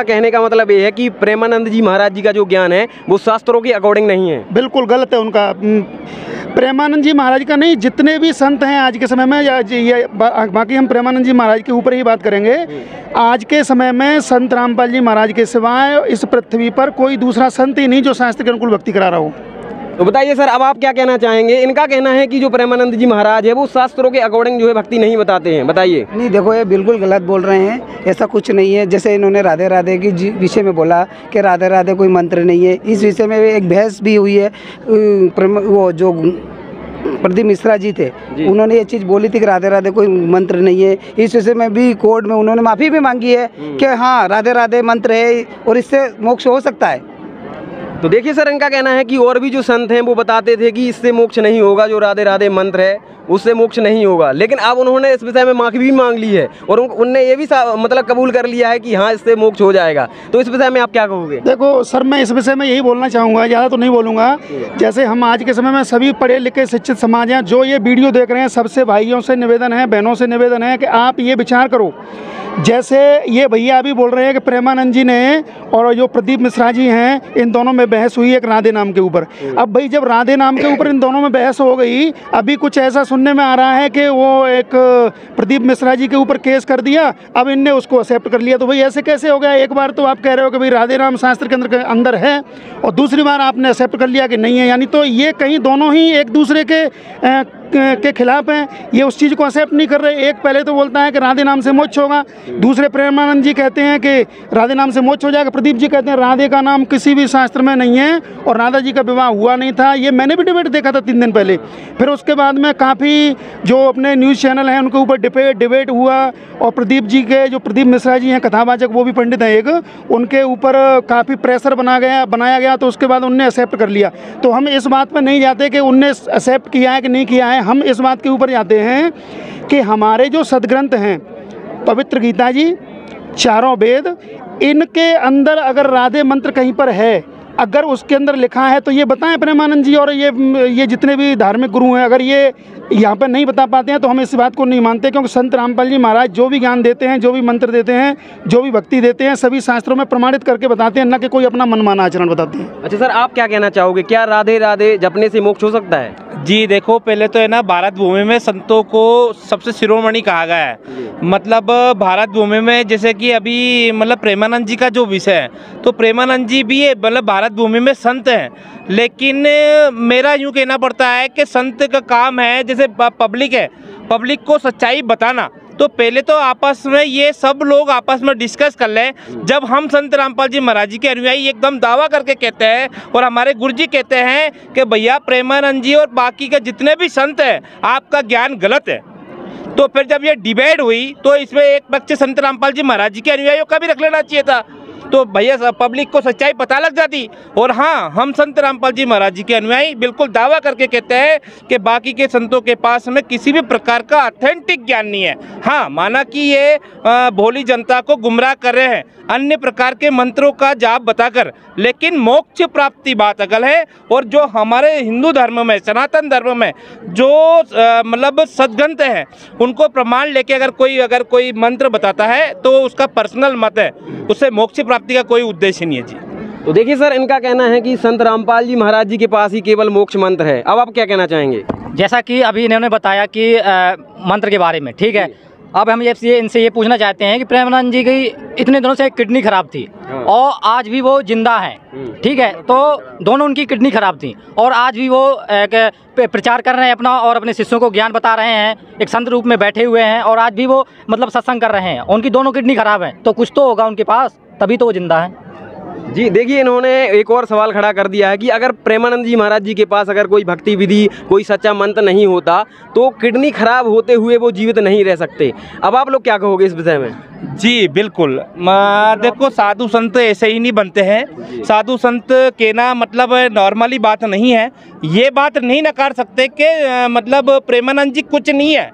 आपका कहने का मतलब ये है कि प्रेमानंद जी महाराज जी का जो ज्ञान है वो शास्त्रों के अकॉर्डिंग नहीं है? बिल्कुल गलत है उनका। प्रेमानंद जी महाराज का नहीं, जितने भी संत हैं आज के समय में, या बाकी हम प्रेमानंद जी महाराज के ऊपर ही बात करेंगे। आज के समय में संत रामपाल जी महाराज के सिवाय इस पृथ्वी पर कोई दूसरा संत ही नहीं जो शास्त्र के अनुकूल भक्ति करा रहा हो। तो बताइए सर, अब आप क्या कहना चाहेंगे? इनका कहना है कि जो प्रेमानंद जी महाराज है वो शास्त्रों के अकॉर्डिंग जो है भक्ति नहीं बताते हैं, बताइए। नहीं देखो, ये बिल्कुल गलत बोल रहे हैं, ऐसा कुछ नहीं है। जैसे इन्होंने राधे राधे की विषय में बोला कि राधे राधे कोई मंत्र नहीं है, इस विषय में एक बहस भी हुई है। वो जो प्रदीप मिश्रा जी थे, उन्होंने ये चीज़ बोली थी कि राधे राधे कोई मंत्र नहीं है। इस विषय में भी कोर्ट में उन्होंने माफ़ी भी मांगी है कि हाँ राधे राधे मंत्र है और इससे मोक्ष हो सकता है। तो देखिए सर, इनका कहना है कि और भी जो संत हैं वो बताते थे कि इससे मोक्ष नहीं होगा, जो राधे राधे मंत्र है उससे मोक्ष नहीं होगा, लेकिन अब उन्होंने इस विषय में माफ़ी भी मांग ली है और उनने ये भी मतलब कबूल कर लिया है कि हाँ इससे मोक्ष हो जाएगा। तो इस विषय में आप क्या कहोगे? देखो सर, मैं इस विषय में यही बोलना चाहूँगा, ज़्यादा तो नहीं बोलूँगा। जैसे हम आज के समय में सभी पढ़े लिखे शिक्षित समाज हैं, जो ये वीडियो देख रहे हैं, सबसे भाइयों से निवेदन है, बहनों से निवेदन है कि आप ये विचार करो। जैसे ये भैया अभी बोल रहे हैं कि प्रेमानंद जी ने और जो प्रदीप मिश्रा जी हैं, इन दोनों में बहस हुई एक राधे नाम के ऊपर। अब भाई जब राधे नाम के ऊपर इन दोनों में बहस हो गई, अभी कुछ ऐसा सुनने में आ रहा है कि वो एक प्रदीप मिश्रा जी के ऊपर केस कर दिया, अब इनने उसको एक्सेप्ट कर लिया। तो भाई ऐसे कैसे हो गया? एक बार तो आप कह रहे हो कि भाई राधे नाम शास्त्र के अंदर है और दूसरी बार आपने एक्सेप्ट कर लिया कि नहीं है, यानी तो ये कहीं दोनों ही एक दूसरे के खिलाफ हैं। ये उस चीज़ को एक्सेप्ट नहीं कर रहे। एक पहले तो बोलता है कि राधे नाम से मोक्ष होगा, दूसरे प्रेमानंद जी कहते हैं कि राधे नाम से मोक्ष हो जाएगा, प्रदीप जी कहते हैं राधे का नाम किसी भी शास्त्र में नहीं है और राधा जी का विवाह हुआ नहीं था। ये मैंने भी डिबेट देखा था 3 दिन पहले। फिर उसके बाद में काफ़ी जो अपने न्यूज़ चैनल हैं उनके ऊपर डिबेट हुआ और प्रदीप जी के जो प्रदीप मिश्रा जी हैं कथावाचक, वो भी पंडित हैं एक, उनके ऊपर काफ़ी प्रेशर बनाया गया, तो उसके बाद उनने एक्सेप्ट कर लिया। तो हम इस बात पर नहीं जाते कि उनने एक्सेप्ट किया है कि नहीं किया है, हम इस बात के ऊपर जाते हैं कि हमारे जो सदग्रंथ हैं, पवित्र गीता जी, चारों वेद, इनके अंदर अगर राधे मंत्र कहीं पर है, अगर उसके अंदर लिखा है तो ये बताएं प्रेमानंद जी और ये जितने भी धार्मिक गुरु हैं, अगर ये यहाँ पर नहीं बता पाते हैं तो हम इस बात को नहीं मानते। क्योंकि संत रामपाल जी महाराज जो भी ज्ञान देते हैं, जो भी मंत्र देते हैं, जो भी भक्ति देते हैं, सभी शास्त्रों में प्रमाणित करके बताते हैं, न कि कोई अपना मनमाना आचरण बताते हैं। अच्छा सर, आप क्या कहना चाहोगे? क्या राधे राधे जपने से मोक्ष हो सकता है? जी देखो, पहले तो है ना, भारत भूमि में संतों को सबसे शिरोमणि कहा गया है। मतलब भारत भूमि में जैसे कि अभी मतलब प्रेमानंद जी का जो विषय है, तो प्रेमानंद जी भी मतलब भारत भूमि में संत हैं। लेकिन मेरा यूँ कहना पड़ता है कि संत का काम है, जैसे पब्लिक है, पब्लिक को सच्चाई बताना। तो पहले तो आपस में ये सब लोग आपस में डिस्कस कर लें। जब हम संत रामपाल जी महाराज जी के अनुयायी एकदम दावा करके कहते हैं और हमारे गुरु जी कहते हैं कि भैया प्रेमानंद जी और बाकी के जितने भी संत हैं, आपका ज्ञान गलत है, तो फिर जब ये डिबेट हुई तो इसमें एक पक्ष संत रामपाल जी महाराज जी के अनुयायियों का भी रख लेना चाहिए था, तो भैया पब्लिक को सच्चाई पता लग जाती। और हाँ, हम संत रामपाल जी महाराज जी के अनुयायी बिल्कुल दावा करके कहते हैं कि बाकी के संतों के पास में किसी भी प्रकार का ऑथेंटिक ज्ञान नहीं है। हाँ, माना कि ये भोली जनता को गुमराह कर रहे हैं अन्य प्रकार के मंत्रों का जाप बताकर, लेकिन मोक्ष प्राप्ति बात अगल है। और जो हमारे हिंदू धर्म में, सनातन धर्म में जो मतलब सदग्रंथ हैं, उनको प्रमाण लेके अगर कोई मंत्र बताता है तो उसका पर्सनल मत है, उससे मोक्ष प्राप्ति का कोई उद्देश्य नहीं है जी। तो देखिए सर, इनका कहना है कि संत रामपाल जी महाराज जी के पास ही केवल मोक्ष मंत्र है। अब आप क्या कहना चाहेंगे? जैसा कि अभी इन्होंने बताया कि मंत्र के बारे में, ठीक है, अब हम इनसे ये पूछना चाहते हैं कि प्रेमानंद जी की इतने दिनों से किडनी खराब थी और आज भी वो जिंदा हैं, ठीक है, तो दोनों उनकी किडनी खराब थी और आज भी वो प्रचार कर रहे हैं अपना और अपने शिष्यों को ज्ञान बता रहे हैं, एक संत रूप में बैठे हुए हैं और आज भी वो मतलब सत्संग कर रहे हैं। उनकी दोनों किडनी खराब हैं, तो कुछ तो होगा उनके पास, तभी तो वो जिंदा हैं। जी देखिए, इन्होंने एक और सवाल खड़ा कर दिया है कि अगर प्रेमानंद जी महाराज जी के पास अगर कोई भक्ति विधि, कोई सच्चा मंत्र नहीं होता तो किडनी खराब होते हुए वो जीवित नहीं रह सकते। अब आप लोग क्या कहोगे इस विषय में? जी बिल्कुल, देखो साधु संत ऐसे ही नहीं बनते हैं। साधु संत कहना मतलब नॉर्मली बात नहीं है। ये बात नहीं नकार सकते कि मतलब प्रेमानंद जी कुछ नहीं है,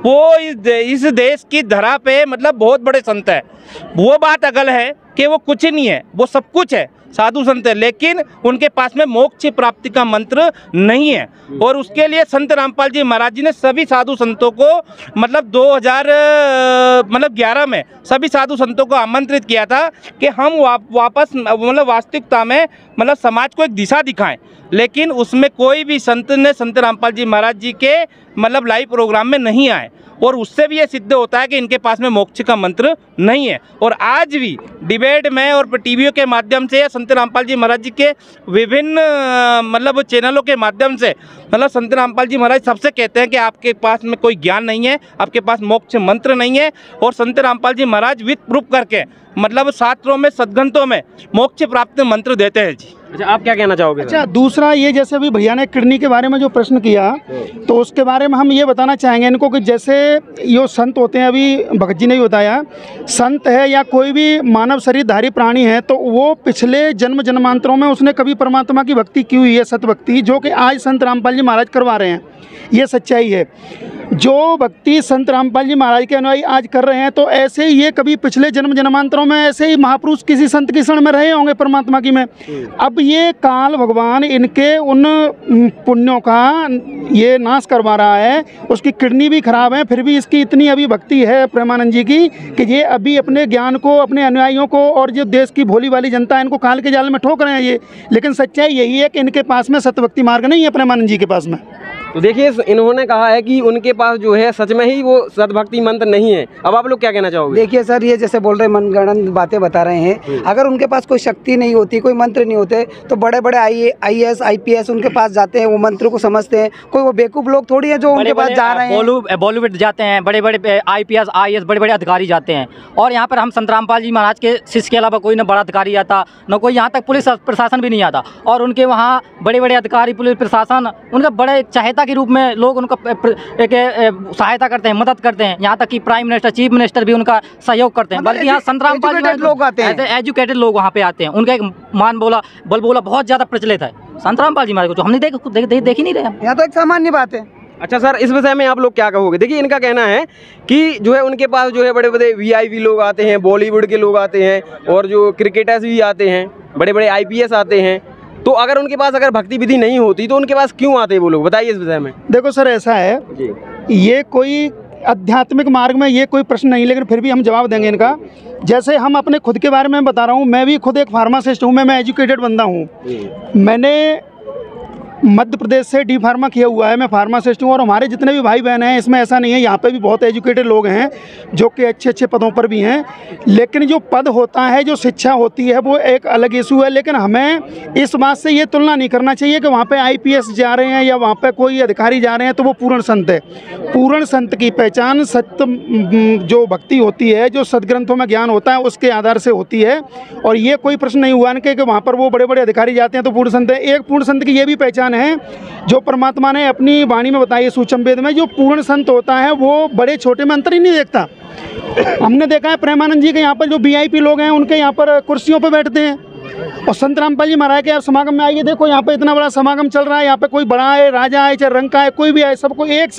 वो इस देश की धरा पे मतलब बहुत बड़े संत है, वो बात अगल है। कि वो कुछ नहीं है, वो सब कुछ है, साधु संत है, लेकिन उनके पास में मोक्ष प्राप्ति का मंत्र नहीं है। और उसके लिए संत रामपाल जी महाराज जी ने सभी साधु संतों को मतलब 2011 में सभी साधु संतों को आमंत्रित किया था कि हम वापस मतलब वास्तविकता में मतलब समाज को एक दिशा दिखाएं, लेकिन उसमें कोई भी संत ने संत रामपाल जी महाराज जी के मतलब लाइव प्रोग्राम में नहीं आए। और उससे भी ये सिद्ध होता है कि इनके पास में मोक्ष का मंत्र नहीं है। और आज भी डिबेट में और टीवीओ के माध्यम से या संत रामपाल जी महाराज जी के विभिन्न मतलब चैनलों के माध्यम से मतलब संत रामपाल जी महाराज सबसे कहते हैं कि आपके पास में कोई ज्ञान नहीं है, आपके पास मोक्ष मंत्र नहीं है। और संत रामपाल जी महाराज विद प्रूफ करके मतलब शास्त्रों में सदग्रंथों में मोक्ष प्राप्त मंत्र देते हैं जी। अच्छा, आप क्या कहना चाहोगे? अच्छा, दूसरा ये जैसे अभी भैया ने किडनी के बारे में जो प्रश्न किया तो उसके बारे में हम ये बताना चाहेंगे इनको कि जैसे ये संत होते हैं, अभी भगत जी ने भी बताया, संत है या कोई भी मानव शरीरधारी प्राणी है तो वो पिछले जन्म जन्मांतरों में उसने कभी परमात्मा की भक्ति की हुई है, सत भक्ति, जो कि आज संत रामपाल जी महाराज करवा रहे हैं। ये सच्चाई है। जो भक्ति संत रामपाल जी महाराज के अनुयायी आज कर रहे हैं तो ऐसे ही ये कभी पिछले जन्म जन्मांतरों में ऐसे ही महापुरुष किसी संत की शरण में रहे होंगे परमात्मा की में। अब ये काल भगवान इनके उन पुण्यों का ये नाश करवा रहा है। उसकी किडनी भी खराब है, फिर भी इसकी इतनी अभी भक्ति है प्रेमानंद जी की कि ये अभी अपने ज्ञान को, अपने अनुयायियों को और जो देश की भोली वाली जनता है इनको काल के जाल में ठोक रहे हैं ये। लेकिन सच्चाई यही है कि इनके पास में सतभक्ति मार्ग नहीं है प्रेमानंद जी के पास में। तो देखिए, इन्होंने कहा है कि उनके पास जो है सच में ही वो सद्भक्ति मंत्र नहीं है। अब आप लोग क्या कहना चाहोगे? देखिए सर, ये जैसे बोल रहे मनगढ़ंत बातें बता रहे हैं, अगर उनके पास कोई शक्ति नहीं होती, कोई मंत्र नहीं होते तो बड़े बड़े IAS IPS उनके पास जाते हैं, वो मंत्र को समझते हैं। कोई वो बेवकूफ़ लोग थोड़ी है जो उनके पास जा रहे हैं। बॉलीवुड जाते हैं, बड़े बड़े IPS IAS बड़े बड़े अधिकारी जाते हैं। और यहाँ पर हम संत रामपाल जी महाराज के शिष्य के अलावा कोई न बड़ा अधिकारी आता, न कोई यहाँ तक पुलिस प्रशासन भी नहीं आता। और उनके वहाँ बड़े बड़े अधिकारी, पुलिस प्रशासन उनका बड़े चाहता के रूप में लोग उनका सहायता करते हैं, मदद करते हैं। यहाँ तक कि प्राइम मिनिस्टर, चीफ मिनिस्टर भी उनका सहयोग करते हैं। बल्कि यहाँ संत रामपाल जी लोग आते हैं, एजुकेटेड लोग वहाँ पे आते हैं। उनका एक बल बोला बहुत ज़्यादा प्रचलित है संत रामपाल जी महाराज को, जो हमने देख ही नहीं रहे। यहाँ तो एक सामान्य बात है। अच्छा सर, इस विषय में आप लोग क्या कहोगे? देखिए, इनका कहना है कि जो है उनके पास जो है बड़े बड़े VIP लोग आते हैं, बॉलीवुड के लोग आते हैं और जो क्रिकेटर्स भी आते हैं, बड़े बड़े IPS आते हैं। तो अगर उनके पास अगर भक्ति विधि नहीं होती तो उनके पास क्यों आते हैं वो लोग? बताइए इस विषय में। देखो सर, ऐसा है जी, ये कोई आध्यात्मिक मार्ग में ये कोई प्रश्न नहीं, लेकिन फिर भी हम जवाब देंगे इनका। जैसे हम अपने खुद के बारे में बता रहा हूँ, मैं भी खुद एक फार्मासिस्ट हूँ, मैं एजुकेटेड बंदा हूँ। मैंने मध्य प्रदेश से D फार्मा किया हुआ है, मैं फार्मासिस्ट हूँ। और हमारे जितने भी भाई बहन हैं इसमें ऐसा नहीं है, यहाँ पे भी बहुत एजुकेटेड लोग हैं जो कि अच्छे अच्छे पदों पर भी हैं। लेकिन जो पद होता है, जो शिक्षा होती है, वो एक अलग इशू है। लेकिन हमें इस बात से ये तुलना नहीं करना चाहिए कि वहाँ पे IPS जा रहे हैं या वहाँ पे कोई अधिकारी जा रहे हैं तो वो पूर्ण संत है। पूर्ण संत की पहचान सत्य जो भक्ति होती है, जो सदग्रंथों में ज्ञान होता है, उसके आधार से होती है। और ये कोई प्रश्न नहीं हुआ कि वहाँ पर वो बड़े बड़े अधिकारी जाते हैं तो पूर्ण संत है। एक पूर्ण संत की ये भी पहचान है जो परमात्मा ने अपनी वाणी में बताई है सूक्ष्म वेद में, जो पूर्ण संत होता है वो बड़े छोटे में अंतर ही नहीं देखता। हमने देखा है प्रेमानंद जी के यहाँ पर जो VIP लोग हैं उनके यहाँ पर कुर्सियों पर बैठते हैं। और संत रामपाल जी महाराज के आप समागम में आइए, देखो यहाँ पे इतना बड़ा समागम चल रहा है। यहाँ पे कोई बड़ा है, राजा है, चाहे रंग का है, कोई भी है, सबको एक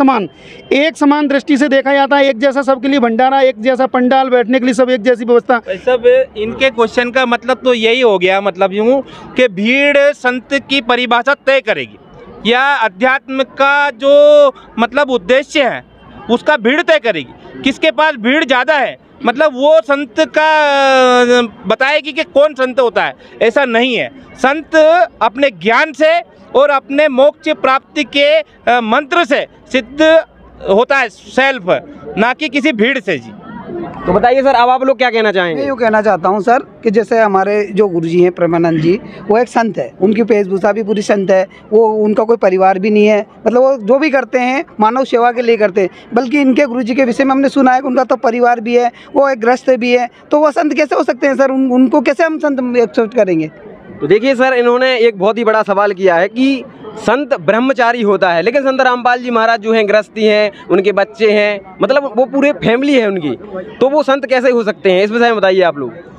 समान दृष्टि से देखा जाता है। एक जैसा सबके लिए भंडारा, एक जैसा पंडाल, बैठने के लिए सब एक जैसी व्यवस्था। सब इनके क्वेश्चन का मतलब तो यही हो गया, मतलब यूँ कि भीड़ संत की परिभाषा तय करेगी या अध्यात्म का जो मतलब उद्देश्य है उसका भीड़ तय करेगी। किसके पास भीड़ ज़्यादा है मतलब वो संत का बताएगी कि कौन संत होता है। ऐसा नहीं है, संत अपने ज्ञान से और अपने मोक्ष प्राप्ति के मंत्र से सिद्ध होता है, सेल्फ, ना कि किसी भीड़ से जी। तो बताइए सर, अब आप लोग क्या कहना चाहेंगे? मैं यूँ कहना चाहता हूँ सर कि जैसे हमारे जो गुरुजी हैं प्रेमानंद जी, वो एक संत है, उनकी वेशभूषा भी पूरी संत है। वो उनका कोई परिवार भी नहीं है, मतलब वो जो भी करते हैं मानव सेवा के लिए करते हैं। बल्कि इनके गुरुजी के विषय में हमने सुना है कि उनका तो परिवार भी है, वो एक गृहस्थ भी है, तो वो संत कैसे हो सकते हैं सर? उनको कैसे हम संत एक्सेप्ट करेंगे? तो देखिए सर, इन्होंने एक बहुत ही बड़ा सवाल किया है कि संत ब्रह्मचारी होता है, लेकिन संत रामपाल जी महाराज जो हैं गृहस्थी हैं, उनके बच्चे हैं, मतलब वो पूरे फैमिली है उनकी, तो वो संत कैसे हो सकते हैं, इस विषय में बताइए आप लोग।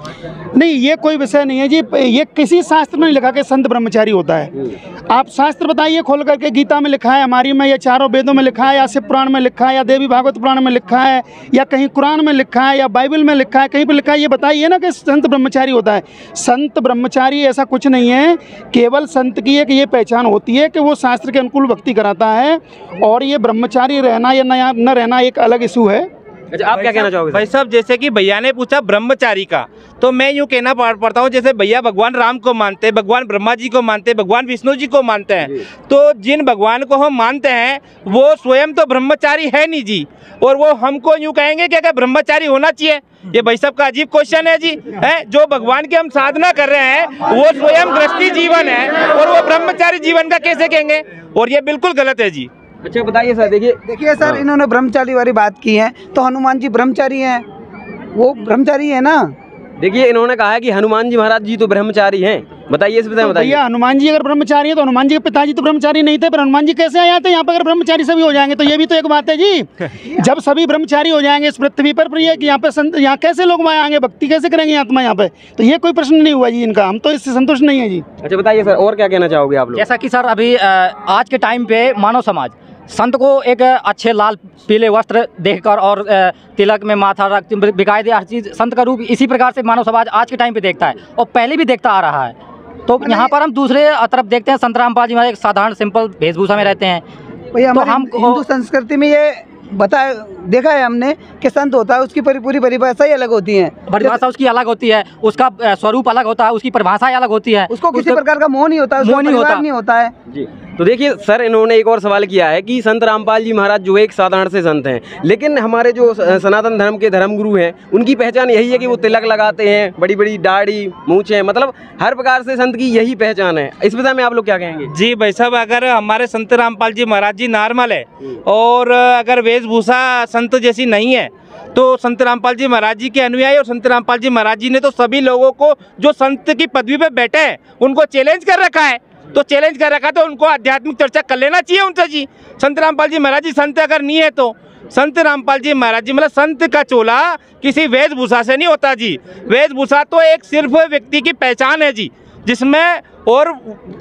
नहीं, ये कोई विषय नहीं है जी, ये किसी शास्त्र में नहीं लिखा कि संत ब्रह्मचारी होता है। आप शास्त्र बताइए खोल करके, गीता में लिखा है, हमारी में, या चारों वेदों में लिखा है, या शिव पुराण में लिखा है, या देवी भागवत पुराण में लिखा है, या कहीं कुरान में लिखा है, या बाइबल में लिखा है, कहीं पर लिखा है, ये बताइए ना कि संत ब्रह्मचारी होता है। संत ब्रह्मचारी ऐसा कुछ नहीं है, केवल संत की एक ये पहचान होती है कि वो शास्त्र के अनुकूल भक्ति कराता है, और ये ब्रह्मचारी रहना या न रहना एक अलग इशू है। अच्छा, आप क्या कहना चाहोगे भाई साहब? जैसे कि भैया ने पूछा ब्रह्मचारी का, तो मैं यूँ कहना पड़ता हूँ, जैसे भैया भगवान राम को मानते हैं, भगवान ब्रह्मा जी को मानते हैं, भगवान विष्णु जी को मानते हैं, तो जिन भगवान को हम मानते हैं वो स्वयं तो ब्रह्मचारी है नहीं जी, और वो हमको यूँ कहेंगे कि क्या ब्रह्मचारी होना चाहिए? ये भाई साहब का अजीब क्वेश्चन है जी। है जो भगवान की हम साधना कर रहे हैं वो स्वयं गृहस्थी जीवन है, और वो ब्रह्मचारी जीवन का कैसे कहेंगे? और ये बिल्कुल गलत है जी। अच्छा बताइए सर। देखिए सर, इन्होंने ब्रह्मचारी वाली बात की है, तो हनुमान जी ब्रह्मचारी हैं, वो ब्रह्मचारी है ना। देखिए इन्होंने कहा है कि हनुमान जी महाराज जी तो ब्रह्मचारी हैं, बताइए इस विषय में बताइए। भैया हनुमान जी अगर ब्रह्मचारी है तो हनुमान जी के पिताजी तो ब्रह्मचारी नहीं थे, पर हनुमान जी कैसे आए थे यहाँ पे? अगर ब्रह्मचारी सभी हो जाएंगे तो ये भी तो एक बात है जी। जब सभी ब्रह्मचारी हो जाएंगे इस पृथ्वी पर ये कि यहाँ पे यहाँ कैसे लोग आएंगे, भक्ति कैसे करेंगे आत्मा यहाँ पे? तो ये कोई प्रश्न नहीं हुआ जी इनका, हम तो इससे संतुष्ट नहीं है जी। अच्छा बताइए सर, और क्या कहना चाहोगे आप लोग? जैसा कि सर अभी आज के टाइम पे मानव समाज संत को एक अच्छे लाल पीले वस्त्र देखकर और तिलक में माथा रख बिकायदे हर चीज़ संत का रूप इसी प्रकार से मानव समाज आज के टाइम पे देखता है, और पहले भी देखता आ रहा है। तो यहाँ पर हम दूसरे तरफ देखते हैं, संत रामपाल जी महाराज एक साधारण सिंपल वेशभूषा में रहते हैं। तो हम हिंदू संस्कृति में ये देखा है हमने कि संत होता है, उसकी पूरी परिभाषा ही अलग होती है, परिभाषा उसकी अलग होती है, उसका स्वरूप अलग होता है, उसकी परिभाषा अलग होती है, उसको किसी प्रकार का मोह नहीं होता, नहीं होता है जी। तो देखिए सर, इन्होंने एक और सवाल किया है कि संत रामपाल जी महाराज जो एक साधारण से संत हैं, लेकिन हमारे जो सनातन धर्म के धर्मगुरु हैं उनकी पहचान यही है कि वो तिलक लगाते हैं, बड़ी बड़ी दाढ़ी मूंछें, मतलब हर प्रकार से संत की यही पहचान है। इस विषय में आप लोग क्या कहेंगे? जी भाई साहब, अगर हमारे संत रामपाल जी महाराज जी नॉर्मल है और अगर वेशभूषा संत जैसी नहीं है, तो संत रामपाल जी महाराज जी के अनुयायी और संत रामपाल जी महाराज जी ने तो सभी लोगों को जो संत की पदवी पे बैठे हैं उनको चैलेंज कर रखा है, तो चैलेंज कर रखा, तो उनको आध्यात्मिक चर्चा कर लेना चाहिए उनसे जी। संत रामपाल जी महाराज जी संत अगर नहीं है तो संत रामपाल जी महाराज जी मतलब संत का चोला किसी वेशभूषा से नहीं होता जी। वेशभूषा तो एक सिर्फ व्यक्ति की पहचान है जी, जिसमें और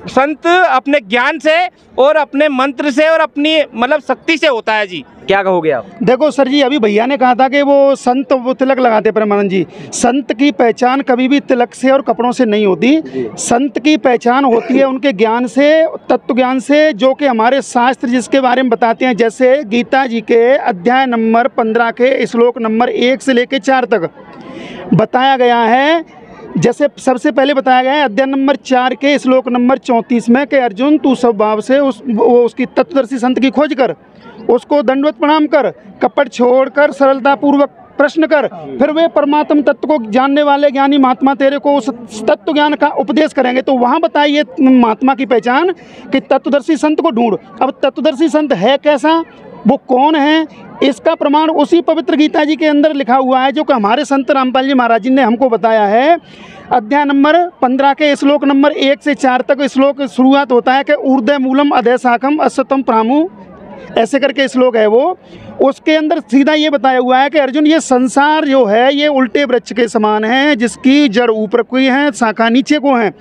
संत अपने ज्ञान से और अपने मंत्र से और अपनी मतलब शक्ति से होता है जी। क्या कहोगे आप? देखो सर जी, अभी भैया ने कहा था कि वो संत वो तिलक लगाते परमानंद जी। संत की पहचान कभी भी तिलक से और कपड़ों से नहीं होती। संत की पहचान होती है उनके ज्ञान से, तत्व ज्ञान से, जो कि हमारे शास्त्र जिसके बारे में बताते हैं। जैसे गीता जी के अध्याय नंबर 15 के श्लोक नंबर 1 से लेकर 4 तक बताया गया है। जैसे सबसे पहले बताया गया है अध्याय नंबर 4 के श्लोक नंबर 34 में कि अर्जुन तू सब भाव से उसकी तत्वदर्शी संत की खोज कर, उसको दंडवत प्रणाम कर, कपट छोड़कर सरलता पूर्वक प्रश्न कर, फिर वे परमात्म तत्व को जानने वाले ज्ञानी महात्मा तेरे को उस तत्व ज्ञान का उपदेश करेंगे। तो वहाँ बताइए महात्मा की पहचान कि तत्वदर्शी संत को ढूंढ। अब तत्वदर्शी संत है कैसा, वो कौन है, इसका प्रमाण उसी पवित्र गीता जी के अंदर लिखा हुआ है, जो कि हमारे संत रामपाल जी महाराज जी ने हमको बताया है। अध्याय नंबर 15 के श्लोक नंबर 1 से 4 तक श्लोक शुरुआत होता है कि ऊर्ध्व मूलम अधे शाखम अश्वत्थम प्रामु, ऐसे करके श्लोक है वो। उसके अंदर सीधा ये बताया हुआ है कि अर्जुन ये संसार जो है ये उल्टे वृक्ष के समान है, जिसकी जड़ ऊपर को है, शाखा नीचे को है,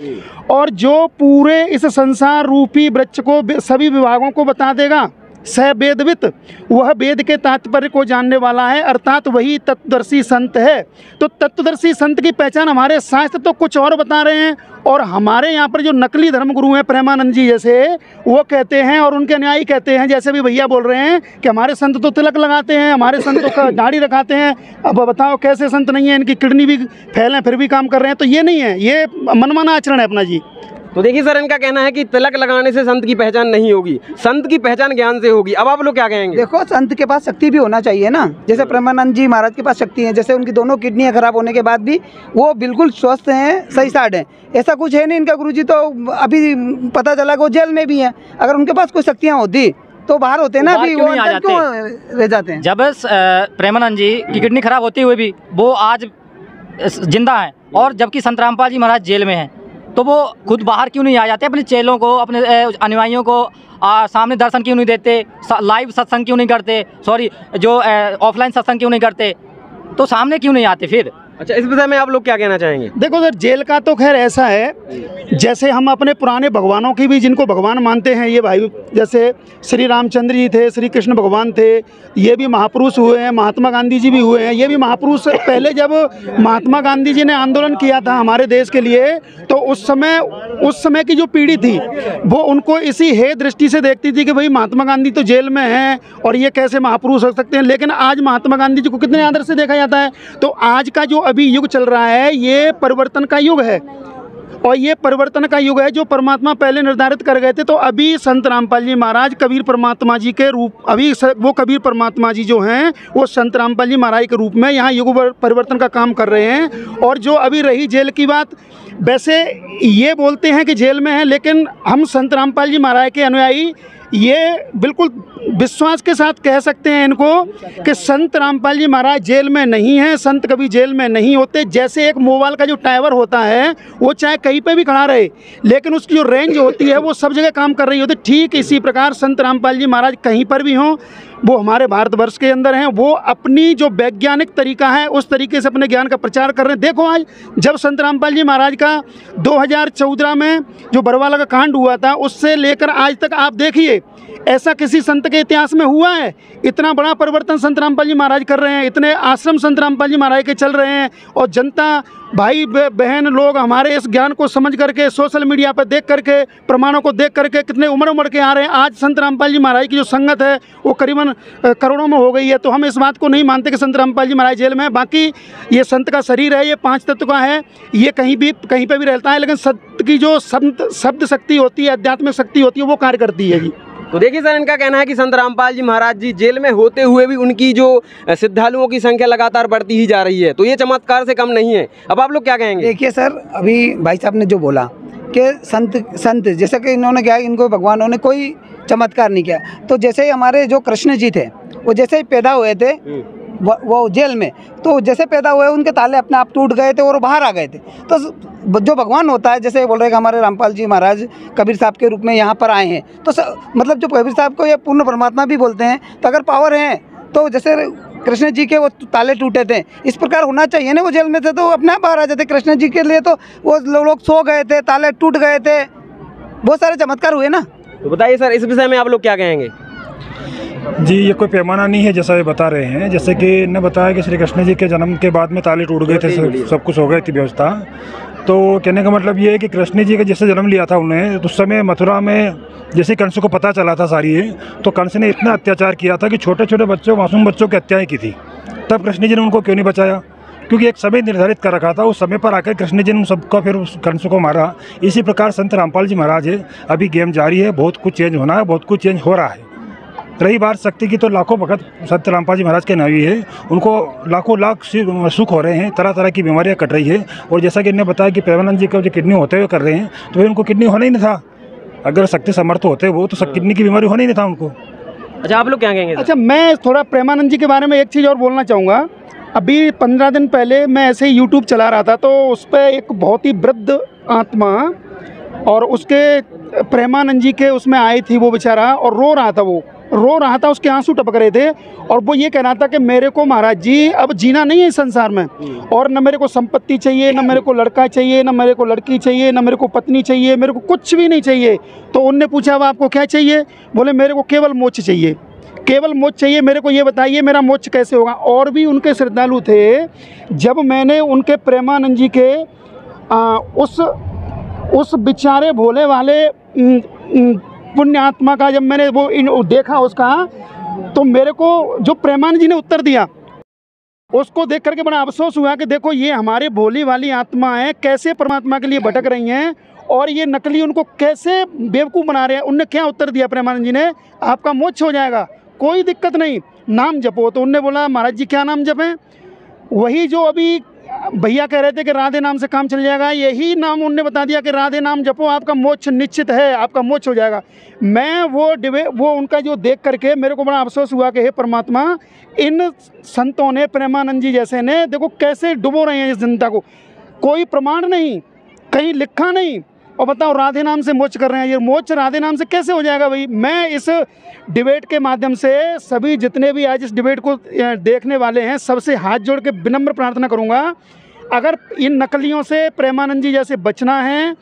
और जो पूरे इस संसार रूपी वृक्ष को सभी विभागों को बता देगा, स वेदवित, वह वेद के तात्पर्य को जानने वाला है, अर्थात वही तत्वदर्शी संत है। तो तत्वदर्शी संत की पहचान हमारे शास्त्र तो कुछ और बता रहे हैं, और हमारे यहाँ पर जो नकली धर्मगुरु हैं प्रेमानंद जी जैसे, वो कहते हैं और उनके अनुयायी कहते हैं, जैसे भी भैया बोल रहे हैं कि हमारे संत तो तिलक लगाते हैं, हमारे संत तो दाढ़ी रखाते हैं। अब बताओ कैसे संत नहीं है, इनकी किडनी भी फैल है फिर भी काम कर रहे हैं। तो ये नहीं है, ये मनमाना आचरण है अपना जी। तो देखिए सर, इनका कहना है कि तिलक लगाने से संत की पहचान नहीं होगी, संत की पहचान ज्ञान से होगी। अब आप लोग क्या कहेंगे? देखो, संत के पास शक्ति भी होना चाहिए ना, जैसे प्रेमानंद जी महाराज के पास शक्ति है, जैसे उनकी दोनों किडनियां खराब होने के बाद भी वो बिल्कुल स्वस्थ हैं, सही साठ हैं। ऐसा कुछ है नहीं इनका गुरुजी, तो अभी पता चला कि वो जेल में भी हैं। अगर उनके पास कोई शक्तियाँ होती तो बाहर होते ना, अभी वो क्यों रह जाते हैं? जब प्रेमानंद जी की किडनी खराब होते हुए भी वो आज जिंदा हैं, और जबकि संत रामपाल जी महाराज जेल में हैं, तो वो खुद बाहर क्यों नहीं आ जाते, अपने चेलों को, अपने अनुयायियों को सामने दर्शन क्यों नहीं देते, लाइव सत्संग क्यों नहीं करते, सॉरी जो ऑफलाइन सत्संग क्यों नहीं करते, तो सामने क्यों नहीं आते फिर? अच्छा, इस विषय में आप लोग क्या कहना चाहेंगे? देखो सर, जेल का तो खैर ऐसा है, जैसे हम अपने पुराने भगवानों की भी, जिनको भगवान मानते हैं ये भाई, जैसे श्री रामचंद्र जी थे, श्री कृष्ण भगवान थे, ये भी महापुरुष हुए हैं, महात्मा गांधी जी भी हुए हैं, ये भी महापुरुष। पहले जब महात्मा गांधी जी ने आंदोलन किया था हमारे देश के लिए, तो उस समय की जो पीढ़ी थी वो उनको इसी हे दृष्टि से देखती थी कि भाई महात्मा गांधी तो जेल में हैं और ये कैसे महापुरुष हो सकते हैं। लेकिन आज महात्मा गांधी जी को कितने आदर से देखा जाता है। तो आज का जो अभी युग चल रहा है, ये परिवर्तन का युग है, और ये परिवर्तन का युग है जो परमात्मा पहले निर्धारित कर गए थे। तो अभी संत रामपाल जी महाराज कबीर परमात्मा जी के रूप, अभी वो कबीर परमात्मा जी जो हैं वो संत रामपाल जी महाराज के रूप में यहाँ युग परिवर्तन का काम कर रहे हैं। और जो अभी रही जेल की बात, वैसे ये बोलते हैं कि जेल में है, लेकिन हम संत रामपाल जी महाराज के अनुयायी ये बिल्कुल विश्वास के साथ कह सकते हैं इनको कि संत रामपाल जी महाराज जेल में नहीं हैं, संत कभी जेल में नहीं होते। जैसे एक मोबाइल का जो टावर होता है वो चाहे कहीं पे भी खड़ा रहे, लेकिन उसकी जो रेंज होती है वो सब जगह काम कर रही होती है। ठीक इसी प्रकार संत रामपाल जी महाराज कहीं पर भी हों, वो हमारे भारतवर्ष के अंदर हैं, वो अपनी जो वैज्ञानिक तरीका है उस तरीके से अपने ज्ञान का प्रचार कर रहे हैं। देखो आज जब संत रामपाल जी महाराज का 2014 में जो बरवाला का कांड हुआ था, उससे लेकर आज तक आप देखिए ऐसा किसी संत के इतिहास में हुआ है? इतना बड़ा परिवर्तन संत रामपाल जी महाराज कर रहे हैं, इतने आश्रम संत रामपाल जी महाराज के चल रहे हैं, और जनता भाई बहन लोग हमारे इस ज्ञान को समझ करके, सोशल मीडिया पर देख करके, प्रमाणों को देख करके कितने उमड़ के आ रहे हैं। आज संत रामपाल जी महाराज की जो संगत है वो करीबन करोड़ों में हो गई है। तो हम इस बात को नहीं मानते कि संत रामपाल जी महाराज जेल में है। बाकी ये संत का शरीर है, ये 5 तत्व का है, ये कहीं पे भी रहता है, लेकिन सत्य की जो शब्द शक्ति होती है, आध्यात्मिक शक्ति होती है, वो कार्य करती है जी। तो देखिए सर, इनका कहना है कि संत रामपाल जी महाराज जी जेल में होते हुए भी उनकी जो श्रद्धालुओं की संख्या लगातार बढ़ती ही जा रही है, तो ये चमत्कार से कम नहीं है। अब आप लोग क्या कहेंगे? देखिए सर, अभी भाई साहब ने जो बोला कि संत जैसे कि इन्होंने क्या, इनको भगवानों ने कोई चमत्कार नहीं किया, तो जैसे हमारे जो कृष्ण जी थे वो जैसे ही पैदा हुए थे वो जेल में, तो जैसे पैदा हुए उनके ताले अपने आप टूट गए थे और बाहर आ गए थे। तो जो भगवान होता है, जैसे बोल रहे हैं कि हमारे रामपाल जी महाराज कबीर साहब के रूप में यहाँ पर आए हैं, तो मतलब जो कबीर साहब को ये पूर्ण परमात्मा भी बोलते हैं, तो अगर पावर है तो जैसे कृष्ण जी के वो ताले टूटे थे, इस प्रकार होना चाहिए ना। वो जेल में थे तो अपने आप बाहर आ जाते। कृष्ण जी के लिए तो वो लोग सो गए थे, ताले टूट गए थे, बहुत सारे चमत्कार हुए ना। तो बताइए सर, इस विषय में आप लोग क्या कहेंगे? जी, ये कोई पैमाना नहीं है जैसा ये बता रहे हैं। जैसे कि इन्होंने बताया कि श्री कृष्ण जी के जन्म के बाद में ताले टूट गए थे, सब कुछ हो गई थी व्यवस्था। तो कहने का मतलब ये है कि कृष्ण जी का जैसे जन्म लिया था उन्हें, तो उस समय मथुरा में जैसे कंस को पता चला था सारी ये, तो कंस ने इतना अत्याचार किया था कि छोटे छोटे बच्चों, मासूम बच्चों की हत्याएं की थी। तब कृष्ण जी ने उनको क्यों नहीं बचाया? क्योंकि एक समय निर्धारित कर रखा था, उस समय पर आकर कृष्ण जी ने सबको फिर उस कंस को मारा। इसी प्रकार संत रामपाल जी महाराज है, अभी गेम जारी है, बहुत कुछ चेंज होना है, बहुत कुछ चेंज हो रहा है। रही बात शक्ति की, तो लाखों भगत संत रामपाल जी महाराज के नावी है, उनको लाखों लाख सुख हो रहे हैं, तरह तरह की बीमारियां कट रही है। और जैसा कि इन्होंने बताया कि प्रेमानंद जी को जो किडनी होते हुए कर रहे हैं, तो फिर उनको किडनी होना ही नहीं था। अगर शक्ति समर्थ होते वो तो किडनी की बीमारी होना ही नहीं था उनको। अच्छा, आप लोग क्या कहेंगे? अच्छा, मैं थोड़ा प्रेमानंद जी के बारे में एक चीज़ और बोलना चाहूँगा। अभी 15 दिन पहले मैं ऐसे ही यूट्यूब चला रहा था, तो उस पर एक बहुत ही वृद्ध आत्मा और उसके प्रेमानंद जी के उसमें आई थी, वो बेचारा, और रो रहा था, उसके आंसू टपक रहे थे, और वो ये कह रहा था कि मेरे को महाराज जी अब जीना नहीं है इस संसार में, और न मेरे को संपत्ति चाहिए, न मेरे को लड़का चाहिए, न मेरे को लड़की चाहिए, न मेरे को पत्नी चाहिए, मेरे को कुछ भी नहीं चाहिए। तो उनने पूछा, अब आपको क्या चाहिए? बोले मेरे को केवल मोक्ष चाहिए, केवल मोक्ष चाहिए, मेरे को ये बताइए मेरा मोक्ष कैसे होगा। और भी उनके श्रद्धालु थे। जब मैंने उनके प्रेमानंद जी के उस बेचारे भोले वाले पुण्य आत्मा का जब मैंने वो देखा उसका, तो मेरे को जो प्रेमानंद जी ने उत्तर दिया उसको देख करके बड़ा अफसोस हुआ कि देखो ये हमारे भोली वाली आत्मा है, कैसे परमात्मा के लिए भटक रही हैं, और ये नकली उनको कैसे बेवकूफ़ बना रहे हैं। उनने क्या उत्तर दिया प्रेमानंद जी ने? आपका मोक्ष हो जाएगा, कोई दिक्कत नहीं, नाम जपो। तो उनने बोला महाराज जी क्या नाम जपें? वही जो अभी भैया कह रहे थे कि राधे नाम से काम चल जाएगा, यही नाम उनने बता दिया कि राधे नाम जपो, आपका मोक्ष निश्चित है, आपका मोक्ष हो जाएगा। मैं वो उनका जो देख करके मेरे को बड़ा अफसोस हुआ कि हे परमात्मा, इन संतों ने, प्रेमानंद जी जैसे ने, देखो कैसे डुबो रहे हैं इस जनता को। कोई प्रमाण नहीं, कहीं लिखा नहीं। और बताओ राधे नाम से मोक्ष कर रहे हैं, ये मोक्ष राधे नाम से कैसे हो जाएगा भाई। मैं इस डिबेट के माध्यम से सभी जितने भी आज इस डिबेट को देखने वाले हैं सबसे हाथ जोड़ के विनम्र प्रार्थना करूंगा, अगर इन नकलियों से प्रेमानंद जी जैसे बचना है,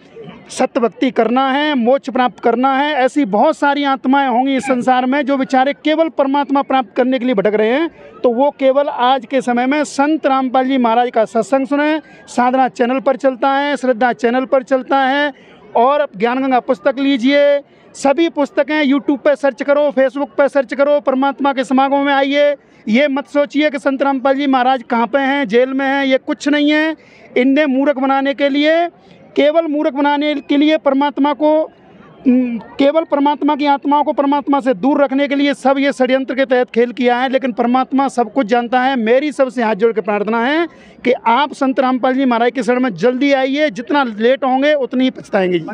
सत्य भक्ति करना है, मोक्ष प्राप्त करना है, ऐसी बहुत सारी आत्माएं होंगी इस संसार में जो बेचारे केवल परमात्मा प्राप्त करने के लिए भटक रहे हैं, तो वो केवल आज के समय में संत रामपाल जी महाराज का सत्संग सुने। साधना चैनल पर चलता है, श्रद्धा चैनल पर चलता है, और ज्ञानगंगा पुस्तक लीजिए। सभी पुस्तकें यूट्यूब पर सर्च करो, फेसबुक पर सर्च करो, परमात्मा के समागम में आइए। ये मत सोचिए कि संत रामपाल जी महाराज कहाँ पे हैं, जेल में हैं, ये कुछ नहीं है। इनने मूर्ख बनाने के लिए, केवल मूर्ख बनाने के लिए, परमात्मा को, केवल परमात्मा की आत्माओं को परमात्मा से दूर रखने के लिए सब ये षड्यंत्र के तहत खेल किया है। लेकिन परमात्मा सब कुछ जानता है। मेरी सबसे हाथ जोड़ के प्रार्थना है कि आप संत रामपाल जी महाराज के शरण में जल्दी आइए, जितना लेट होंगे उतनी ही पछताएंगे जी।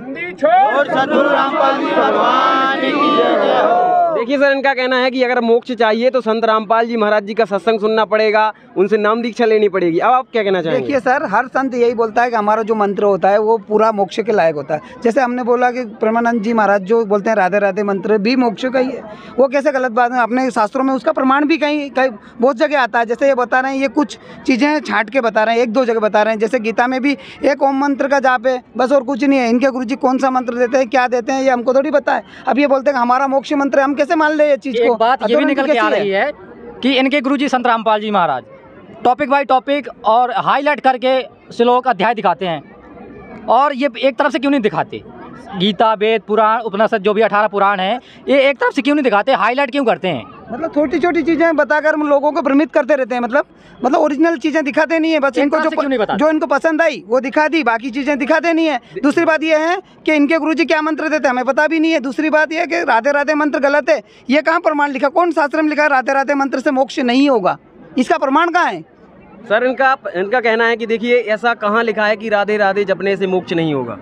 देखिए सर, इनका कहना है कि अगर मोक्ष चाहिए तो संत रामपाल जी महाराज जी का सत्संग सुनना पड़ेगा, उनसे नाम दीक्षा लेनी पड़ेगी। अब आप क्या कहना चाहेंगे? देखिए सर, हर संत यही बोलता है कि हमारा जो मंत्र होता है वो पूरा मोक्ष के लायक होता है। जैसे हमने बोला कि प्रेमानंद जी महाराज जो बोलते हैं राधे राधे मंत्र भी मोक्ष का ही है, वो कैसे गलत बात है। अपने शास्त्रों में उसका प्रमाण भी कहीं कहीं बहुत जगह आता है। जैसे ये बता रहे हैं, ये कुछ चीज़ें छांट के बता रहे हैं, एक दो जगह बता रहे हैं। जैसे गीता में भी एक ओम मंत्र का जाप है, बस और कुछ नहीं है। इनके गुरुजी कौन सा मंत्र देते हैं, क्या देते हैं, ये हमको थोड़ी पता है। अब ये बोलते हैं कि हमारा मोक्ष मंत्र है, हम कैसे मान ले ये चीज़ को। बात ये भी निकल के आ रही है कि इनके गुरुजी संत रामपाल जी महाराज टॉपिक बाय टॉपिक और हाईलाइट करके श्लोक अध्याय दिखाते हैं, और ये एक तरफ से क्यों नहीं दिखाते? गीता, वेद, पुराण, उपनिषद जो भी 18 पुराण हैं, ये एक तरफ से क्यों नहीं दिखाते, हाईलाइट क्यों करते हैं? मतलब छोटी छोटी चीज़ें बताकर हम लोगों को भ्रमित करते रहते हैं। मतलब ओरिजिनल चीज़ें दिखाते नहीं है। बस इनको जो इनको पसंद आई वो दिखा दी, बाकी चीज़ें दिखाते नहीं है। दूसरी बात ये है कि इनके गुरुजी क्या मंत्र देते हैं हमें पता भी नहीं है। दूसरी बात ये है कि राधे राधे मंत्र गलत है। ये कहाँ प्रमाण लिखा, कौन शास्त्र में लिखा है राधे राधे मंत्र से मोक्ष नहीं होगा? इसका प्रमाण कहाँ है? सर, इनका कहना है कि देखिए ऐसा कहाँ लिखा है कि राधे राधे जपने से मोक्ष नहीं होगा।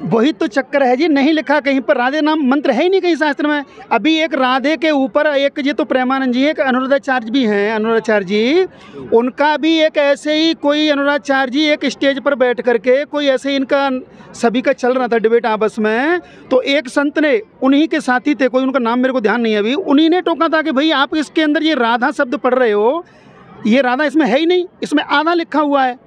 वही तो चक्कर है जी, नहीं लिखा कहीं पर, राधे नाम मंत्र है ही नहीं कहीं शास्त्र में। अभी एक राधे के ऊपर एक ये तो प्रेमानंद जी, एक अनुराधाचार्य भी हैं, अनुराधाचार्य जी, उनका भी एक ऐसे ही कोई अनुराधाचार्य जी एक स्टेज पर बैठ करके कोई ऐसे इनका सभी का चल रहा था डिबेट आपस में, तो एक संत ने, उन्हीं के साथी थे, कोई उनका नाम मेरे को ध्यान नहीं है अभी, उन्हीं ने टोका था कि भाई आप इसके अंदर ये राधा शब्द पढ़ रहे हो, ये राधा इसमें है ही नहीं, इसमें आधा लिखा हुआ है।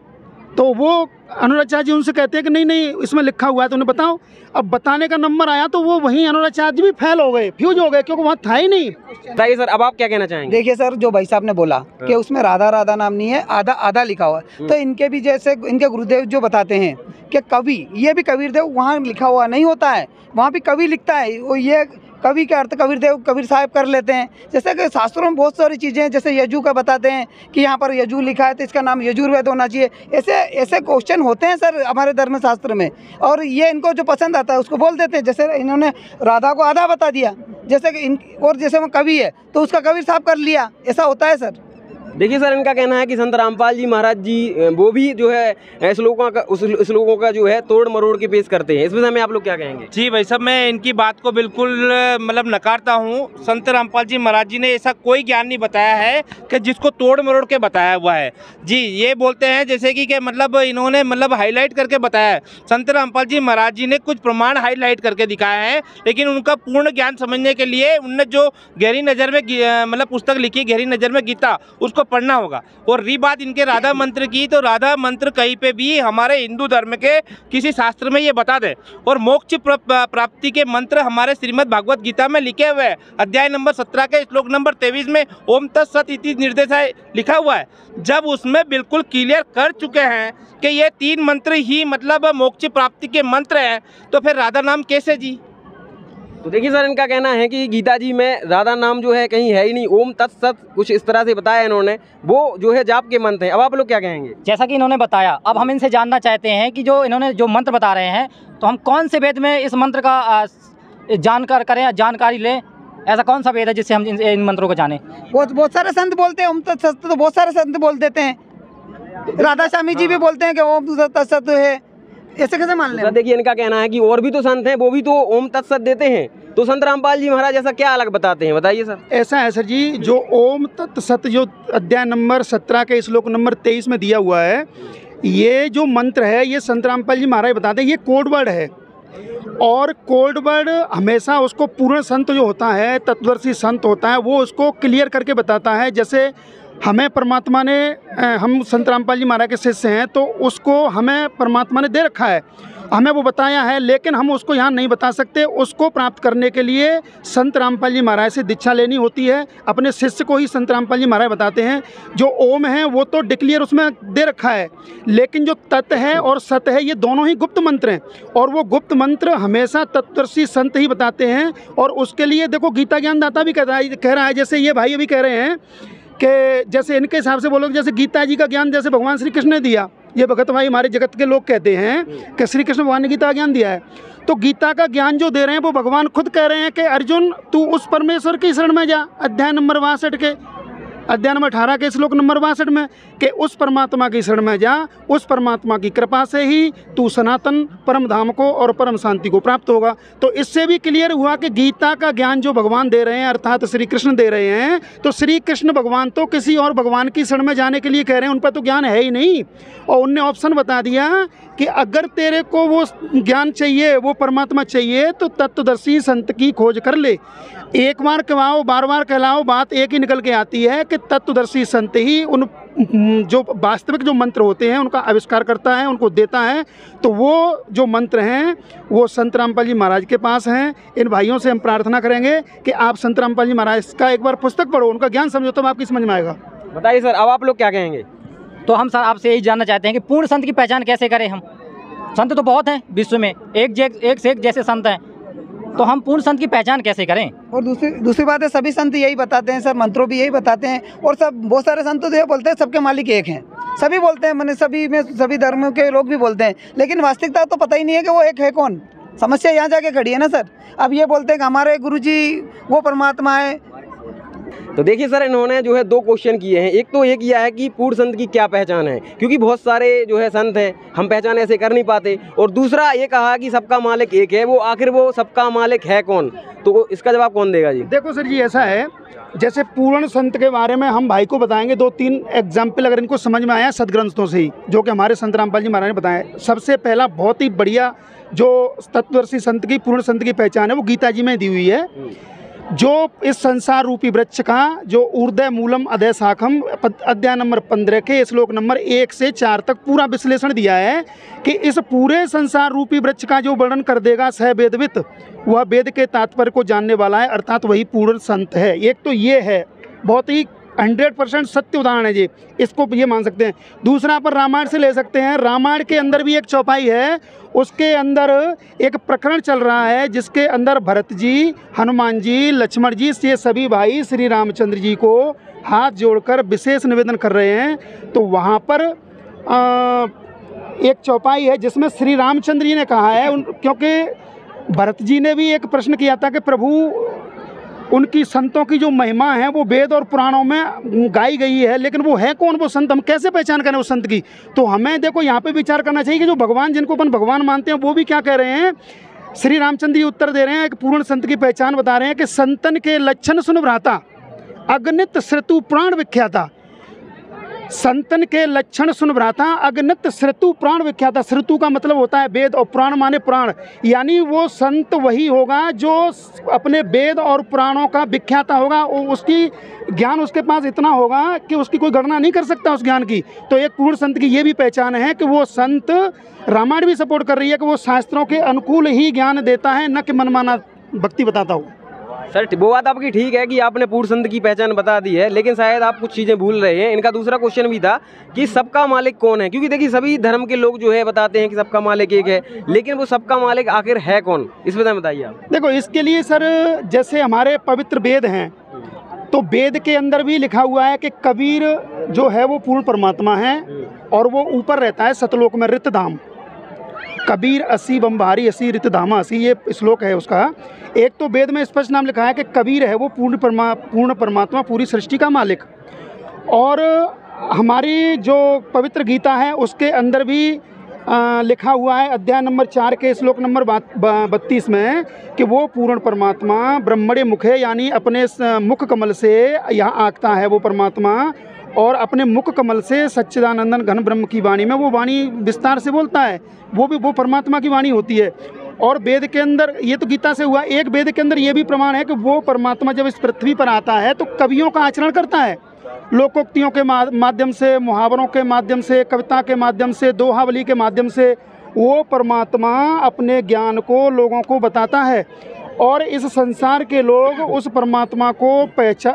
तो वो अनुराचार्य जी उनसे कहते हैं कि नहीं नहीं इसमें लिखा हुआ है, तो उन्हें बताओ। अब बताने का नंबर आया तो वो वहीं अनुराचार्य जी भी फेल हो गए, फ्यूज हो गए, क्योंकि वहाँ था ही नहीं। बताइए सर, अब आप क्या कहना चाहेंगे? देखिए सर, जो भाई साहब ने बोला कि उसमें राधा राधा नाम नहीं है, आधा आधा लिखा हुआ है, तो इनके भी जैसे इनके गुरुदेव जो बताते हैं कि कवि, ये भी कबीर देव वहाँ लिखा हुआ नहीं होता है, वहाँ भी कवि लिखता है। वो ये कवि के अर्थ कबीर देव, कबीर साहब कर लेते हैं। जैसे कि शास्त्रों में बहुत सारी चीज़ें, जैसे यजु का बताते हैं कि यहाँ पर यजु लिखा है तो इसका नाम यजुर्वेद होना चाहिए। ऐसे क्वेश्चन होते हैं सर हमारे धर्मशास्त्र में, और ये इनको जो पसंद आता है उसको बोल देते हैं। जैसे इन्होंने राधा को आधा बता दिया, जैसे कि और जैसे वो कवि है तो उसका कबीर साहब कर लिया, ऐसा होता है सर। देखिए सर, इनका कहना है कि संत रामपाल जी महाराज जी वो भी जो है श्लोकों का जो है तोड़ मरोड़ के पेश करते हैं। इस विषय में आप लोग क्या कहेंगे? जी भाई साहब, मैं इनकी बात को बिल्कुल मतलब नकारता हूँ। संत रामपाल जी महाराज जी ने ऐसा कोई ज्ञान नहीं बताया है कि जिसको तोड़ मरोड़ के बताया हुआ है। जी ये बोलते हैं जैसे कि मतलब इन्होंने मतलब हाईलाइट करके बताया है। संत रामपाल जी महाराज जी ने कुछ प्रमाण हाईलाइट करके दिखाया है, लेकिन उनका पूर्ण ज्ञान समझने के लिए उनने जो गहरी नज़र में मतलब पुस्तक लिखी, गहरी नज़र में गीता, उसको पढ़ना होगा। और रही बात इनके राधा मंत्र की, तो राधा मंत्र कहीं पे भी हमारे हिंदू धर्म के किसी शास्त्र में ये बता दे। और मोक्ष प्राप्ति के मंत्र हमारे श्रीमद् भागवत गीता में लिखे हुए हैं, अध्याय नंबर 17 के श्लोक नंबर 23 में ओम तत्सत इति निर्देशाय लिखा हुआ है। जब उसमें बिल्कुल क्लियर कर चुके हैं कि ये 3 मंत्र ही मतलब मोक्ष प्राप्ति के मंत्र हैं, तो फिर राधा नाम कैसे जी? तो देखिए सर, इनका कहना है कि गीता जी में राधा नाम जो है कहीं है ही नहीं, ओम तत्सत कुछ इस तरह से बताया इन्होंने, वो जो है जाप के मंत्र हैं। अब आप लोग क्या कहेंगे? जैसा कि इन्होंने बताया, अब हम इनसे जानना चाहते हैं कि जो इन्होंने जो मंत्र बता रहे हैं, तो हम कौन से वेद में इस मंत्र का जानकारी लें? ऐसा कौन सा वेद है जिससे हम इन मंत्रों को जानें? बहुत सारे संत बोलते हैं ओम तत्सत, तो बहुत सारे संत बोल देते हैं। राधा स्वामी जी भी बोलते हैं कि ओम तत्सत है, ऐसे कैसे मान लें? देखिए, इनका कहना है कि और भी तो संत हैं, वो भी तो ओम तत्सत देते हैं, तो संत रामपाल जी महाराज ऐसा क्या अलग बताते हैं, बताइए सर। ऐसा है सर जी, जो ओम तत्सत जो अध्याय नंबर 17 के श्लोक नंबर 23 में दिया हुआ है, ये जो मंत्र है ये संत रामपाल जी महाराज बताते हैं, ये कोड वर्ड है और कोड वर्ड हमेशा उसको पूर्ण संत जो होता है, तत्वदर्शी संत होता है, वो उसको क्लियर करके बताता है। जैसे हमें परमात्मा ने, हम संत रामपाल जी महाराज के शिष्य हैं तो उसको हमें परमात्मा ने दे रखा है, हमें वो बताया है, लेकिन हम उसको यहाँ नहीं बता सकते। उसको प्राप्त करने के लिए संत रामपाल जी महाराज से दीक्षा लेनी होती है। अपने शिष्य को ही संत रामपाल जी महाराज बताते हैं। जो ओम है वो तो डिक्लेयर उसमें दे रखा है, लेकिन जो तत् है और सत है ये दोनों ही गुप्त मंत्र हैं और वो गुप्त मंत्र हमेशा तत्वदर्शी संत ही बताते हैं। और उसके लिए देखो गीता ज्ञानदाता भी कह रहा है, जैसे ये भाई अभी कह रहे हैं कि जैसे इनके हिसाब से बोलोगे जैसे गीता जी का ज्ञान जैसे भगवान श्री कृष्ण ने दिया, ये भगत भाई हमारे जगत के लोग कहते हैं कि श्री कृष्ण भगवान ने गीता का ज्ञान दिया है। तो गीता का ज्ञान जो दे रहे हैं वो भगवान खुद कह रहे हैं कि अर्जुन तू उस परमेश्वर की शरण में जा, अध्याय नंबर 18 के श्लोक नंबर 62 में, कि उस परमात्मा की शरण में जा, उस परमात्मा की कृपा से ही तू सनातन परम धाम को और परम शांति को प्राप्त होगा। तो इससे भी क्लियर हुआ कि गीता का ज्ञान जो भगवान दे रहे हैं अर्थात श्री कृष्ण दे रहे हैं, तो श्री कृष्ण भगवान तो किसी और भगवान की शरण में जाने के लिए कह रहे हैं, उन पर तो ज्ञान है ही नहीं। और उनने ऑप्शन बता दिया कि अगर तेरे को वो ज्ञान चाहिए, वो परमात्मा चाहिए, तो तत्वदर्शी संत की खोज कर ले। एक बार कहवाओ बार बार कहलाओ, बात एक ही निकल के आती है कि तत्वदर्शी संत ही उन जो वास्तविक जो मंत्र होते हैं उनका आविष्कार करता है, उनको देता है। तो वो जो मंत्र हैं वो संत रामपाल जी महाराज के पास हैं। इन भाइयों से हम प्रार्थना करेंगे कि आप संत रामपाल जी महाराज का एक बार पुस्तक पढ़ो, उनका ज्ञान समझो, तब आपकी समझ में आएगा। बताइए सर, अब आप लोग क्या कहेंगे? तो हम सर आपसे यही जानना चाहते हैं कि पूर्ण संत की पहचान कैसे करें हम? संत तो बहुत हैं विश्व में, एक से एक जैसे संत हैं, तो हम पूर्ण संत की पहचान कैसे करें? और दूसरी बात है, सभी संत यही बताते हैं सर, मंत्रों भी यही बताते हैं। और सब बहुत सारे संत तो ये बोलते हैं सबके मालिक एक हैं, सभी बोलते हैं, मैंने सभी में सभी धर्मों के लोग भी बोलते हैं, लेकिन वास्तविकता तो पता ही नहीं है कि वो एक है कौन। समस्या यहाँ जाके खड़ी है ना सर। अब ये बोलते हैं कि हमारे गुरुजी वो परमात्मा है। तो देखिए सर, इन्होंने जो है 2 क्वेश्चन किए हैं। एक तो ये किया है कि पूर्ण संत की क्या पहचान है, क्योंकि बहुत सारे जो है संत हैं, हम पहचान ऐसे कर नहीं पाते। और दूसरा ये कहा कि सबका मालिक एक है, वो आखिर वो सबका मालिक है कौन? तो इसका जवाब कौन देगा जी? देखो सर जी, ऐसा है जैसे पूर्ण संत के बारे में हम भाई को बताएंगे 2-3 एग्जाम्पल, अगर इनको समझ में आया सदग्रंथों से ही, जो कि हमारे संत रामपाल जी महाराज ने बताया। सबसे पहला बहुत ही बढ़िया जो तत्वदर्शी संत की, पूर्ण संत की पहचान है, वो गीता जी में दी हुई है। जो इस संसार रूपी वृक्ष का जो ऊर्ध्व मूलम अधः शाखम अध्याय नंबर 15 के श्लोक नंबर 1 से 4 तक पूरा विश्लेषण दिया है कि इस पूरे संसार रूपी वृक्ष का जो वर्णन कर देगा सह वेदवित, वह वेद के तात्पर्य को जानने वाला है, अर्थात वही पूर्ण संत है। एक तो ये है, बहुत ही 100% सत्य उदाहरण है जी, इसको ये मान सकते हैं। दूसरा पर रामायण से ले सकते हैं। रामायण के अंदर भी एक चौपाई है, उसके अंदर एक प्रकरण चल रहा है जिसके अंदर भरत जी, हनुमान जी, लक्ष्मण जी, ये सभी भाई श्री रामचंद्र जी को हाथ जोड़कर विशेष निवेदन कर रहे हैं। तो वहाँ पर एक चौपाई है जिसमें श्री रामचंद्र जी ने कहा है, क्योंकि भरत जी ने भी एक प्रश्न किया था कि प्रभु उनकी संतों की जो महिमा है वो वेद और पुराणों में गाई गई है, लेकिन वो है कौन वो संत, हम कैसे पहचान करें उस संत की? तो हमें देखो यहाँ पे विचार करना चाहिए कि जो भगवान, जिनको अपन भगवान मानते हैं, वो भी क्या कह रहे हैं। श्री रामचंद्र जी उत्तर दे रहे हैं, एक पूर्ण संत की पहचान बता रहे हैं कि संतन के लक्षण सुन भ्राता, अगणित श्रुतु प्राण विख्याता। संतन के लक्षण सुन भ्राता, अगणित श्रुतु प्राण विख्याता। श्रुतु का मतलब होता है वेद और प्राण माने प्राण, यानी वो संत वही होगा जो अपने वेद और पुराणों का विख्याता होगा। उसकी ज्ञान उसके पास इतना होगा कि उसकी कोई गणना नहीं कर सकता उस ज्ञान की। तो एक पूर्ण संत की ये भी पहचान है कि वो संत, रामायण भी सपोर्ट कर रही है कि वो शास्त्रों के अनुकूल ही ज्ञान देता है, न कि मनमाना भक्ति बताता हो। सर वो बात आपकी ठीक है कि आपने पूर्ण संत की पहचान बता दी है, लेकिन शायद आप कुछ चीज़ें भूल रहे हैं। इनका दूसरा क्वेश्चन भी था कि सबका मालिक कौन है, क्योंकि देखिए सभी धर्म के लोग जो है बताते हैं कि सबका मालिक एक है, लेकिन वो सबका मालिक आखिर है कौन, इस पर बताइए आप। देखो इसके लिए सर, जैसे हमारे पवित्र वेद हैं, तो वेद के अंदर भी लिखा हुआ है कि कबीर जो है वो पूर्ण परमात्मा है और वो ऊपर रहता है सतलोक में, रितधाम। कबीर असी बम्बारी असी रितधामा असी, ये श्लोक है उसका। एक तो वेद में स्पष्ट नाम लिखा है कि कबीर है वो पूर्ण परमात्मा, पूरी सृष्टि का मालिक। और हमारी जो पवित्र गीता है उसके अंदर भी लिखा हुआ है अध्याय नंबर 4 के श्लोक नंबर 32 में कि वो पूर्ण परमात्मा ब्रह्मण्य मुखे, यानी अपने मुख कमल से यहाँ आंकता है वो परमात्मा, और अपने मुख कमल से सच्चिदानंदन घन ब्रह्म की वाणी में वो वाणी विस्तार से बोलता है, वो परमात्मा की वाणी होती है। और वेद के अंदर, ये तो गीता से हुआ, एक वेद के अंदर ये भी प्रमाण है कि वो परमात्मा जब इस पृथ्वी पर आता है तो कवियों का आचरण करता है, लोकोक्तियों के माध्यम से, मुहावरों के माध्यम से, कविता के माध्यम से, दोहावली के माध्यम से वो परमात्मा अपने ज्ञान को लोगों को बताता है। और इस संसार के लोग उस परमात्मा को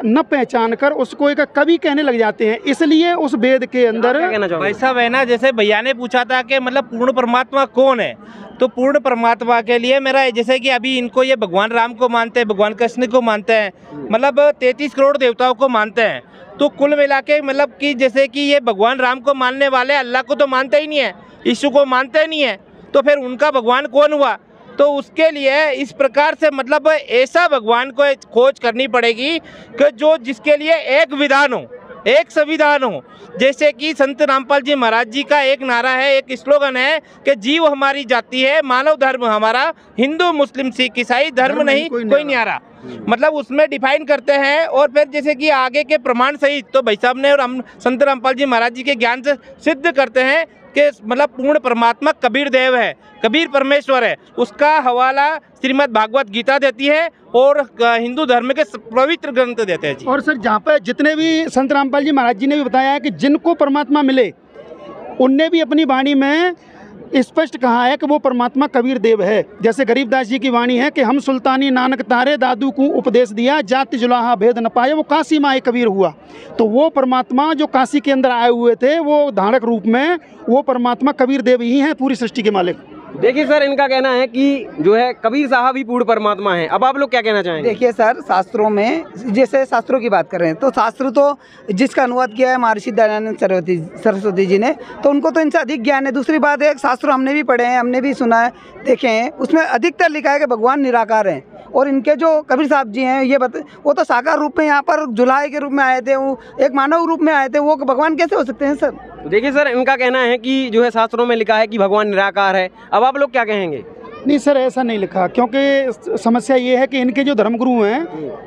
न पहचान कर उसको एक कवि कहने लग जाते हैं। इसलिए उस वेद के अंदर भाई साहब है ना, जैसे भैया ने पूछा था कि मतलब पूर्ण परमात्मा कौन है, तो पूर्ण परमात्मा के लिए मेरा, जैसे कि अभी इनको ये भगवान राम को मानते हैं, भगवान कृष्ण को मानते हैं, मतलब 33 करोड़ देवताओं को मानते हैं, तो कुल मिला के मतलब कि जैसे कि ये भगवान राम को मानने वाले अल्लाह को तो मानते ही नहीं है, यीशु को मानते ही नहीं है, तो फिर उनका भगवान कौन हुआ? तो उसके लिए इस प्रकार से मतलब ऐसा भगवान को खोज करनी पड़ेगी कि जो जिसके लिए एक विधान हो, एक संविधान हो। जैसे कि संत रामपाल जी महाराज जी का एक नारा है, एक स्लोगन है कि जीव हमारी जाति है, मानव धर्म हमारा, हिंदू मुस्लिम सिख ईसाई धर्म नहीं कोई न्यारा। मतलब उसमें डिफाइन करते हैं। और फिर जैसे कि आगे के प्रमाण सहित तो भाई साहब ने और हम संत रामपाल जी महाराज जी के ज्ञान से सिद्ध करते हैं कि मतलब पूर्ण परमात्मा कबीर देव है, कबीर परमेश्वर है। उसका हवाला श्रीमद् भागवत गीता देती है और हिंदू धर्म के पवित्र ग्रंथ देते हैं जी। और सर जहाँ पर जितने भी संत रामपाल जी महाराज जी ने भी बताया है कि जिनको परमात्मा मिले उनने भी अपनी वाणी में स्पष्ट कहा है कि वो परमात्मा कबीर देव है। जैसे गरीबदास जी की वाणी है कि हम सुल्तानी नानक तारे, दादू को उपदेश दिया, जाति जुलाहा भेद न पाए, वो काशी माए कबीर हुआ। तो वो परमात्मा जो काशी के अंदर आए हुए थे, वो धारक रूप में वो परमात्मा कबीर देव ही हैं, पूरी सृष्टि के मालिक। देखिए सर, इनका कहना है कि जो है कबीर साहब ही पूर्ण परमात्मा है। अब आप लोग क्या कहना चाहेंगे? देखिए सर, शास्त्रों में, जैसे शास्त्रों की बात कर रहे हैं तो शास्त्र तो जिसका अनुवाद किया है महर्षि दयानंद सरस्वती जी ने, तो उनको तो इनसे अधिक ज्ञान है। दूसरी बात है, शास्त्र हमने भी पढ़े हैं, हमने भी सुना है, देखे हैं, उसमें अधिकतर लिखा है कि भगवान निराकार हैं। और इनके जो कबीर साहब जी हैं वो तो साकार रूप में यहाँ पर जुलाहे के रूप में आए थे, वो एक मानव रूप में आए थे, वो भगवान कैसे हो सकते हैं सर? देखिए सर, इनका कहना है कि जो है शास्त्रों में लिखा है कि भगवान निराकार है। अब आप लोग क्या कहेंगे? नहीं सर, ऐसा नहीं लिखा, क्योंकि समस्या ये है कि इनके जो धर्मगुरु हैं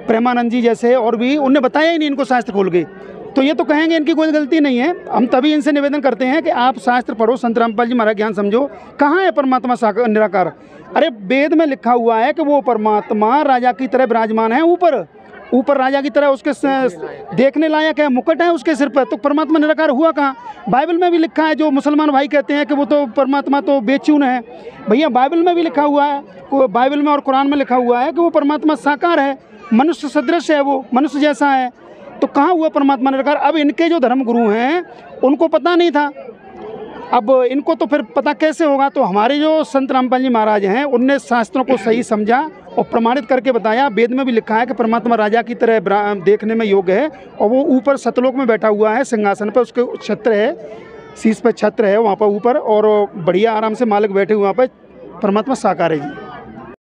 प्रेमानंद जी जैसे और भी, उनने बताया ही नहीं इनको शास्त्र खोल के, तो ये तो कहेंगे इनकी कोई गलती नहीं है। हम तभी इनसे निवेदन करते हैं कि आप शास्त्र पढ़ो, संत रामपाल जी महाराज ज्ञान समझो। कहाँ है परमात्मा निराकार? अरे वेद में लिखा हुआ है कि वो परमात्मा राजा की तरह विराजमान है, ऊपर राजा की तरह, उसके देखने लायक है, मुकुट है उसके सिर पर, तो परमात्मा निराकार हुआ कहाँ? बाइबल में भी लिखा है, जो मुसलमान भाई कहते हैं कि वो तो परमात्मा तो बेचून है, भैया बाइबल में भी लिखा हुआ है, बाइबल में और कुरान में लिखा हुआ है कि वो परमात्मा साकार है, मनुष्य सदृश है, वो मनुष्य जैसा है। तो कहाँ हुआ परमात्मा निराकार? अब इनके जो धर्मगुरु हैं उनको पता नहीं था, अब इनको तो फिर पता कैसे होगा? तो हमारे जो संत रामपाल जी महाराज हैं उनने शास्त्रों को सही समझा और प्रमाणित करके बताया। वेद में भी लिखा है कि परमात्मा राजा की तरह देखने में योग्य है, और वो ऊपर सतलोक में बैठा हुआ है सिंहासन पर, उसके छत्र है, शीश पर छत्र है वहाँ पर ऊपर, और बढ़िया आराम से मालिक बैठे हुए वहाँ पर, परमात्मा साकार है जी।